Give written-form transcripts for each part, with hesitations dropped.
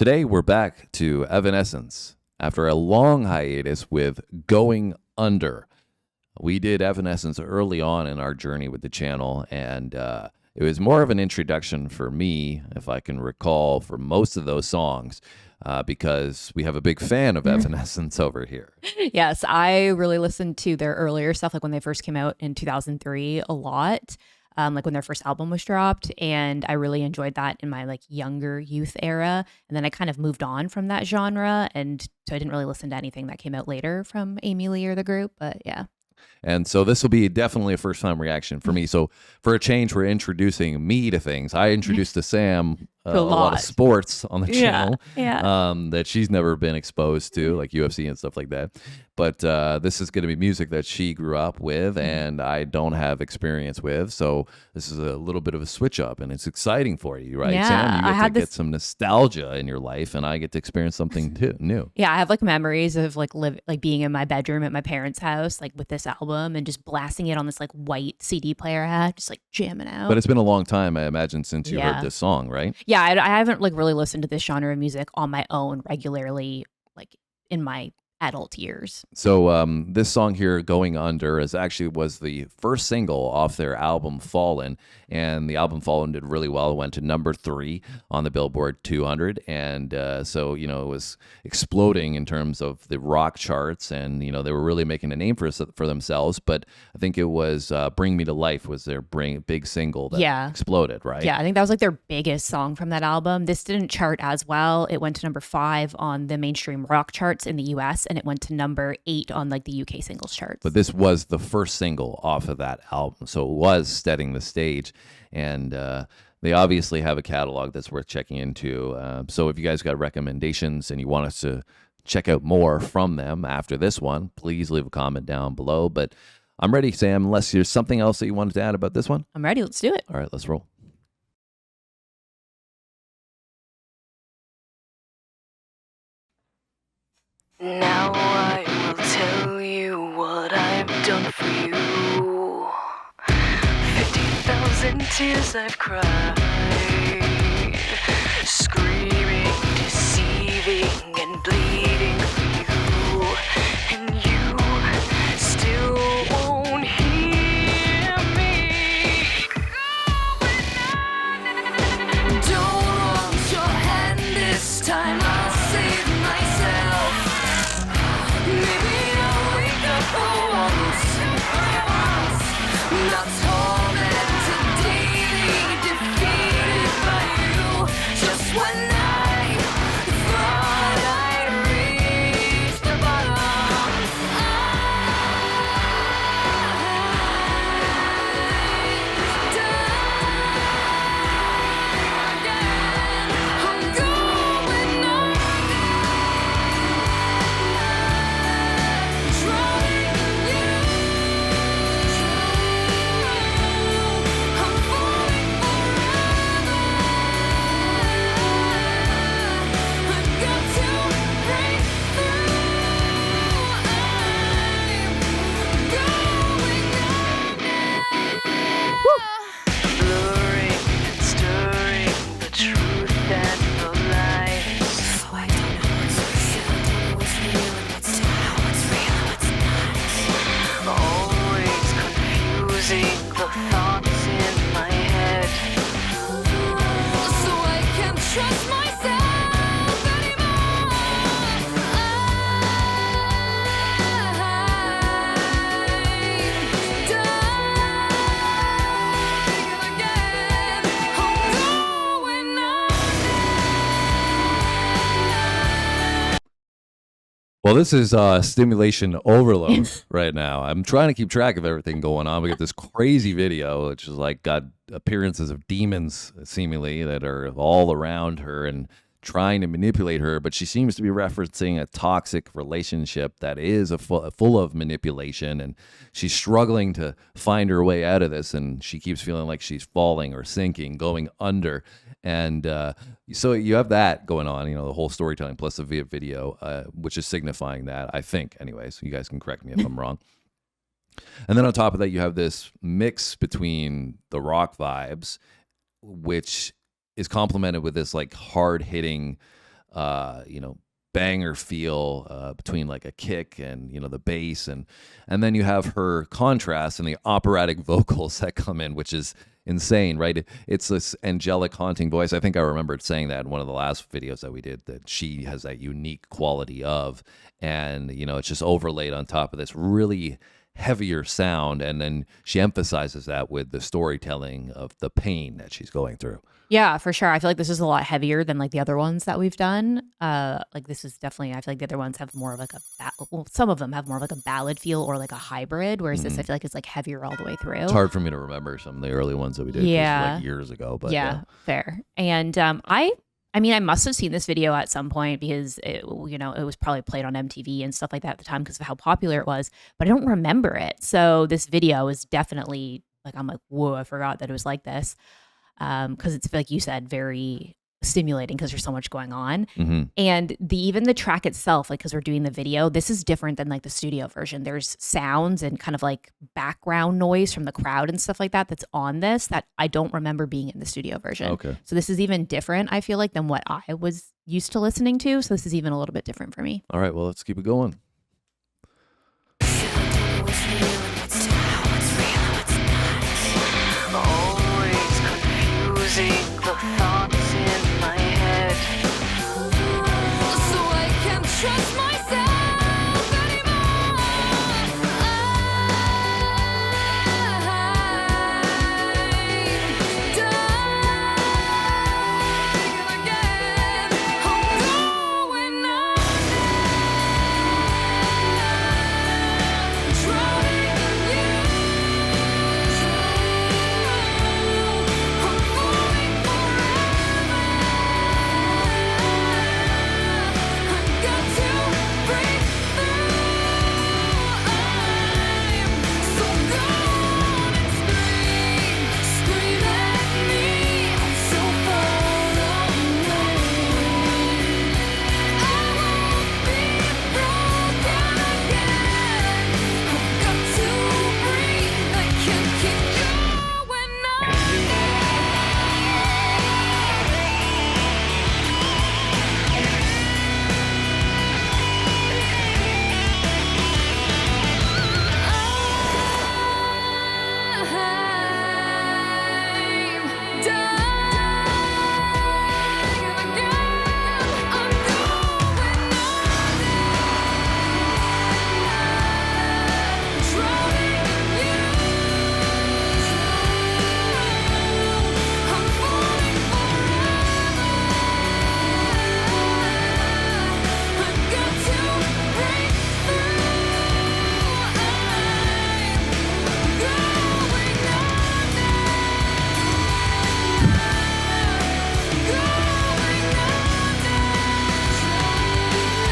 Today, we're back to Evanescence after a long hiatus with Going Under. We did Evanescence early on in our journey with the channel, and it was more of an introduction for me, if I can recall, for most of those songs, because we have a big fan of Evanescence over here. Yes, I really listened to their earlier stuff, like when they first came out in 2003, a lot. Like when their first album was dropped, and I really enjoyed that in my like younger youth era. And then I kind of moved on from that genre, and so I didn't really listen to anything that came out later from Amy Lee or the group. But yeah. And so this will be definitely a first-time reaction for me. So for a change, we're introducing me to things. I introduced to Sam a lot of sports on the channel that she's never been exposed to, like UFC and stuff like that. But this is going to be music that she grew up with and I don't have experience with. So this is a little bit of a switch up, and it's exciting for you, right, Yeah, Sam? You I get had to get some nostalgia in your life, and I get to experience something new. Yeah, I have like memories of like being in my bedroom at my parents' house, like with this album and just blasting it on this like white CD player I had, just like jamming out. But it's been a long time, I imagine, since you heard this song, right? Yeah, I haven't like really listened to this genre of music on my own regularly, like in my adult years. So this song here, Going Under, was the first single off their album Fallen, and the album Fallen did really well. It went to number 3 on the Billboard 200, and so it was exploding in terms of the rock charts, and they were really making a name for themselves. But I think it was Bring Me to Life was their big single that exploded, right? Yeah, I think that was like their biggest song from that album. This didn't chart as well. It went to number 5 on the mainstream rock charts in the US, and it went to number 8 on like the UK singles charts. But this was the first single off of that album, so it was setting the stage, and they obviously have a catalog that's worth checking into. So if you guys got recommendations and you want us to check out more from them after this one, please leave a comment down below. But I'm ready, Sam, unless there's something else that you wanted to add about this one. I'm ready. Let's do it. All right, let's roll. Now I will tell you what I've done for you. 50,000 tears I've cried, screaming, deceiving, and bleeding for you. And you still won't hear me. Don't want your hand this time, I'll save myself. Maybe I'll wake up for once, not tormented, daily defeated by you. Just when I thought I'd reached the bottom, I'm going on. Blurring and stirring the truth and the lies. So I don't know what's real and what's not. Always confusing the thoughts in my head. So I can't trust myself anymore. I'm dying again. I'm going under. Well, this is stimulation overload right now. I'm trying to keep track of everything going on. We got this crazy video, which is like got appearances of demons seemingly that are all around her and trying to manipulate her. But she seems to be referencing a toxic relationship that is full of manipulation, and she's struggling to find her way out of this. And she keeps feeling like she's falling or sinking, going under. And so you have that going on, the whole storytelling plus the video, which is signifying that, I think. Anyways, you guys can correct me if I'm wrong. And then on top of that, you have this mix between the rock vibes, which is complemented with this like hard hitting you know, banger feel between like a kick and, you know, the bass, and then you have her contrast and the operatic vocals that come in, which is insane, right? It's this angelic, haunting voice. I think I remembered saying that in one of the last videos that we did, that she has that unique quality of, and, you know, it's just overlaid on top of this really heavier sound, and then she emphasizes that with the storytelling of the pain that she's going through. Yeah, for sure. I feel like this is a lot heavier than like the other ones that we've done. Like this is definitely, I feel like the other ones have more of like well, some of them have more of like a ballad feel or like a hybrid, whereas this I feel like it's like heavier all the way through. It's hard for me to remember some of the early ones that we did, 'cause Yeah. like years ago, but Yeah, fair. And I mean, I must have seen this video at some point because it, you know, it was probably played on MTV and stuff like that at the time because of how popular it was, but I don't remember it. So this video is definitely like, I'm like, whoa, I forgot that it was like this. Because it's, like you said, very stimulating because there's so much going on. And even the track itself, like, because we're doing the video, this is different than like the studio version. There's sounds and kind of like background noise from the crowd and stuff like that that's on this that I don't remember being in the studio version. Okay. So this is even different, I feel like, than what I was used to listening to. So this is even a little bit different for me. All right, well, let's keep it going. Always confusing the thoughts in my head. So I can't trust myself anymore. I'm dying again. I'm going under, drowning in you. I'm falling forever. I've got to break through. I'm so gone and scream at me. I'm so far away. I won't be broken again. I've got to breathe. I can't keep going I'm dying again. I'm going under, drowning in you. I'm falling forever. I've got to break through. I'm going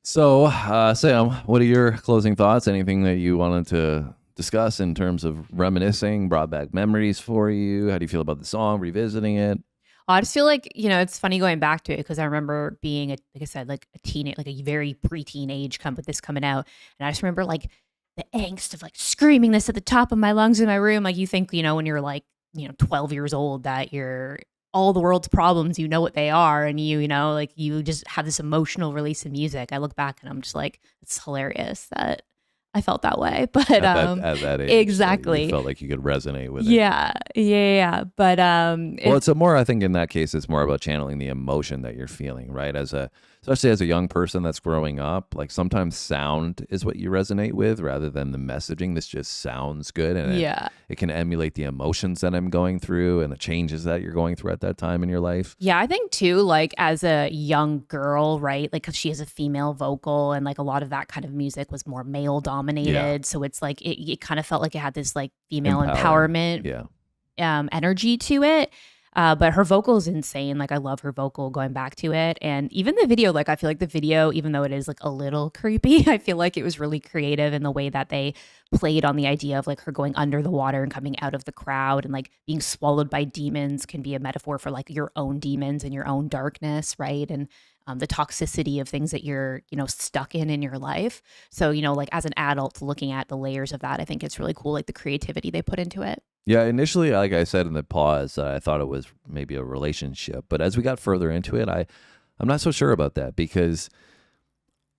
So, Sam, what are your closing thoughts? Anything that you wanted to discuss in terms of reminiscing, brought back memories for you? How do you feel about the song, revisiting it? I just feel like, you know, it's funny going back to it because I remember being, like I said, like a teenage, like a very preteen age with this coming out. And I just remember like the angst of like screaming this at the top of my lungs in my room. Like you think, you know, when you're like, you know, 12 years old that you're all the world's problems, you know what they are. And you know, like you just have this emotional release in music. I look back and I'm just like, it's hilarious that I felt that way. But At that age, exactly. you felt like you could resonate with it. Yeah. But Well, it's a more, I think in that case, it's more about channeling the emotion that you're feeling, right? Especially as a young person that's growing up, like sometimes sound is what you resonate with rather than the messaging. This just sounds good. And it can emulate the emotions that I'm going through and the changes that you're going through at that time in your life. Yeah, I think too, like as a young girl, right? Like, cause she has a female vocal and like a lot of that kind of music was more male dominated. Yeah. So it's like, it kind of felt like it had this like female Empowering. empowerment Yeah. energy to it. But her vocal is insane. Like I love her vocal going back to it. And even the video, like I feel like the video, even though it is like a little creepy, I feel like it was really creative in the way that they played on the idea of like her going under the water and coming out of the crowd and like being swallowed by demons can be a metaphor for like your own demons and your own darkness, right? And the toxicity of things that you're, stuck in your life. So, like as an adult looking at the layers of that, I think it's really cool, like the creativity they put into it. Yeah, initially, like I said in the pause, I thought it was maybe a relationship. But as we got further into it, I'm not so sure about that, because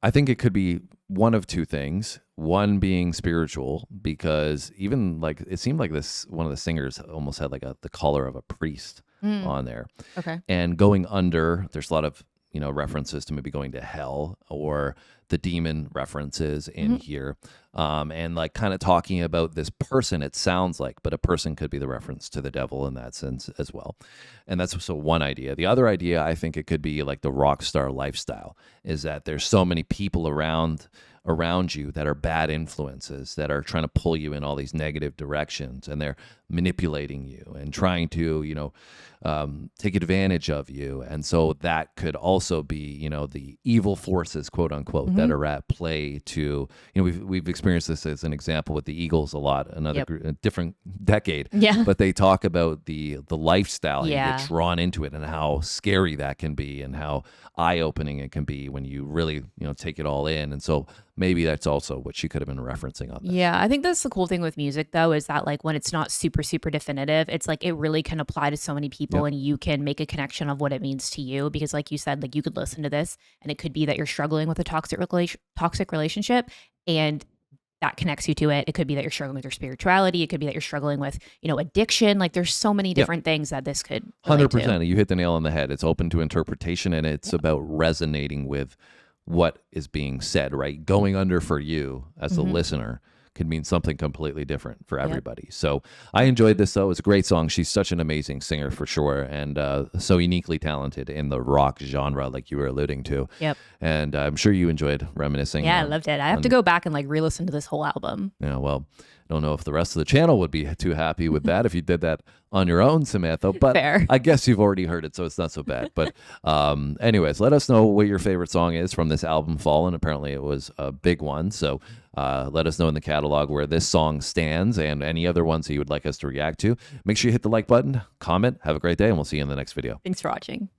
I think it could be one of two things. One being spiritual, because even like it seemed like this one of the singers almost had like the collar of a priest on there. Okay. And going under, there's a lot of references to maybe going to hell, or the demon references in here, and like kind of talking about this person, it sounds like, but a person could be the reference to the devil in that sense as well. And that's so one idea. The other idea, I think it could be like the rock star lifestyle, is that there's so many people around you that are bad influences, that are trying to pull you in all these negative directions, and they're manipulating you and trying to take advantage of you. And so that could also be the evil forces, quote unquote, that are at play. To we've experienced this as an example with the Eagles a lot, another a different decade, but they talk about the lifestyle, and you get drawn into it, and how scary that can be, and how eye-opening it can be when you really take it all in. And so maybe that's also what she could have been referencing on this. Yeah, I think that's the cool thing with music, though, is that like when it's not super, super definitive, it's like it really can apply to so many people, and you can make a connection of what it means to you. Because like you said, like you could listen to this and it could be that you're struggling with a toxic relationship, and that connects you to it. It could be that you're struggling with your spirituality. It could be that you're struggling with, addiction. Like there's so many different things that this could relate 100%. to. You hit the nail on the head. It's open to interpretation, and it's about resonating with what is being said, right? Going under for you as a listener could mean something completely different for everybody. So I enjoyed this, though. It's a great song. She's such an amazing singer for sure, and so uniquely talented in the rock genre, like you were alluding to. Yep. And I'm sure you enjoyed reminiscing. Yeah, I loved it. I have to go back and like re-listen to this whole album. Yeah, well, I don't know if the rest of the channel would be too happy with that if you did that on your own, Samantha, but Fair. I guess you've already heard it, so it's not so bad. But anyways, let us know what your favorite song is from this album, Fallen. Apparently it was a big one, so let us know in the catalog where this song stands, and any other ones that you would like us to react to. Make sure you hit the like button, comment, have a great day, and we'll see you in the next video. Thanks for watching.